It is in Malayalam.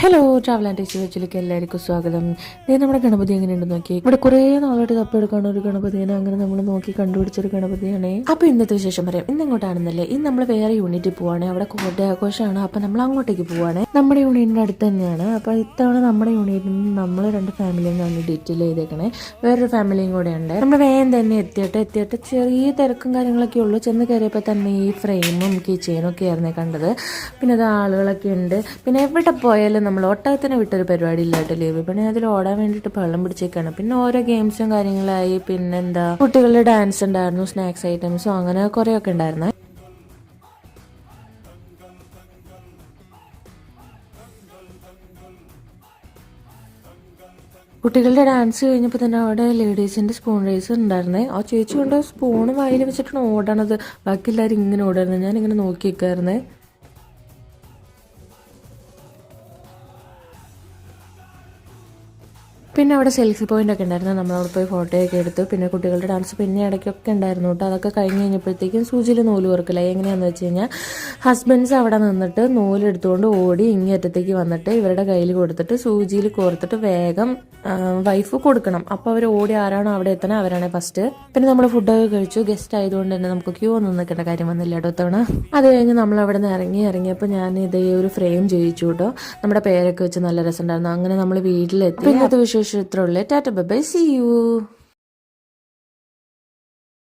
ഹലോ ട്രാവൽ ആൻഡ് ടേസ്റ്റ് വെച്ചിലേക്ക് എല്ലാവർക്കും സ്വാഗതം. ഇത് നമ്മുടെ ഗണപതി എങ്ങനെയുണ്ടെന്ന് നോക്കി. ഇവിടെ കുറേ നാളായിട്ട് തപ്പെടുക്കാണ് ഒരു ഗണപതിയാണ്. അങ്ങനെ നമ്മൾ നോക്കി കണ്ടുപിടിച്ചൊരു ഗണപതിയാണ്. അപ്പൊ ഇന്നത്തെ വിശേഷം പറയാം. ഇന്ന് എങ്ങോട്ടാണെന്നല്ലേ, ഇന്ന് നമ്മൾ വേറെ യൂണിറ്റിൽ പോവാണ്. അവിടെ കോട്ടയാഘോഷമാണ്. അപ്പൊ നമ്മൾ അങ്ങോട്ടേക്ക് പോവാണ്. നമ്മുടെ യൂണിറ്റിന്റെ അടുത്ത് തന്നെയാണ്. അപ്പൊ ഇത്തവണ നമ്മുടെ യൂണിറ്റിൽ നിന്ന് നമ്മൾ 2 ഫാമിലിയും ആണ് ഡീറ്റെയിൽ ചെയ്തേക്കണേ. വേറൊരു ഫാമിലിയും കൂടെ ഉണ്ട്. നമ്മൾ വേഗം തന്നെ എത്തിയിട്ട് ചെറിയ തിരക്കും കാര്യങ്ങളൊക്കെ ഉള്ളൂ. ചെന്ന് കയറിയപ്പോൾ തന്നെ ഈ ഫ്രെയിമും കീച്ചെയിനും ഒക്കെ ആയിരുന്നേ കണ്ടത്. പിന്നെ അത് ആളുകളൊക്കെ ഉണ്ട്. പിന്നെ എവിടെ പോയാലും നമ്മൾ ഒട്ടകത്തിന് വിട്ടൊരു പരിപാടി ഇല്ലാട്ടോ ലീവ്. പിന്നെ അതിൽ ഓടാൻ വേണ്ടിയിട്ട് വെള്ളം പിടിച്ചേക്കാണ്. പിന്നെ ഓരോ ഗെയിംസും കാര്യങ്ങളായി. പിന്നെന്താ, കുട്ടികളുടെ ഡാൻസ് ഉണ്ടായിരുന്നു, സ്നാക്സ് ഐറ്റംസും അങ്ങനെ കുറേ ഒക്കെ ഉണ്ടായിരുന്നു. കുട്ടികളുടെ ഡാൻസ് കഴിഞ്ഞപ്പോൾ തന്നെ അവിടെ ലേഡീസിൻ്റെ സ്പൂൺ റേസ് ഉണ്ടായിരുന്നേ. ആ ചേച്ചി കൊണ്ട് സ്പൂണ് വായിൽ വെച്ചിട്ടാണ് ഓടണത്. ബാക്കി എല്ലാവരും ഇങ്ങനെ ഓടായിരുന്നു. ഞാനിങ്ങനെ നോക്കി നിൽക്കായിരുന്നേ. പിന്നെ അവിടെ സെൽഫി പോയിന്റ് ഒക്കെ ഉണ്ടായിരുന്നു. നമ്മളവിടെ പോയി ഫോട്ടോയൊക്കെ എടുത്തു. പിന്നെ കുട്ടികളുടെ ഡാൻസ് പിന്നെ ഇടയ്ക്കൊക്കെ ഉണ്ടായിരുന്നു കേട്ടോ. അതൊക്കെ കഴിഞ്ഞ് കഴിഞ്ഞപ്പോഴത്തേക്കും സൂചിയിൽ നൂല് കോർക്കില്ല. എങ്ങനെയാണെന്ന് വെച്ച് കഴിഞ്ഞാൽ ഹസ്ബൻഡ്സ് അവിടെ നിന്നിട്ട് നൂലെടുത്തുകൊണ്ട് ഓടി ഇങ്ങേറ്റത്തേക്ക് വന്നിട്ട് ഇവരുടെ കയ്യിൽ കൊടുത്തിട്ട് സൂചിയിൽ കോർത്തിട്ട് വേഗം വൈഫ് കൊടുക്കണം. അപ്പോൾ അവർ ഓടി ആരാണോ അവിടെ എത്തണം അവരാണ് ഫസ്റ്റ്. പിന്നെ നമ്മൾ ഫുഡൊക്കെ കഴിച്ചു. ഗസ്റ്റ് ആയതുകൊണ്ട് തന്നെ നമുക്ക് ക്യൂ ഒന്നും നിൽക്കേണ്ട കാര്യം വന്നില്ല കേട്ടോ തവണ. അത് കഴിഞ്ഞ് നമ്മൾ അവിടെ നിന്ന് ഇറങ്ങിയപ്പോൾ ഞാൻ ഇതേ ഒരു ഫ്രെയിം ചെയ്യിച്ചു കേട്ടോ. നമ്മുടെ പേരൊക്കെ വെച്ച് നല്ല രസമുണ്ടായിരുന്നു. അങ്ങനെ നമ്മൾ വീട്ടിലെത്തി. ഇന്നത്തെ വിശേഷം ഇത്രയുള്ളൂ. Tata bye bye, see U.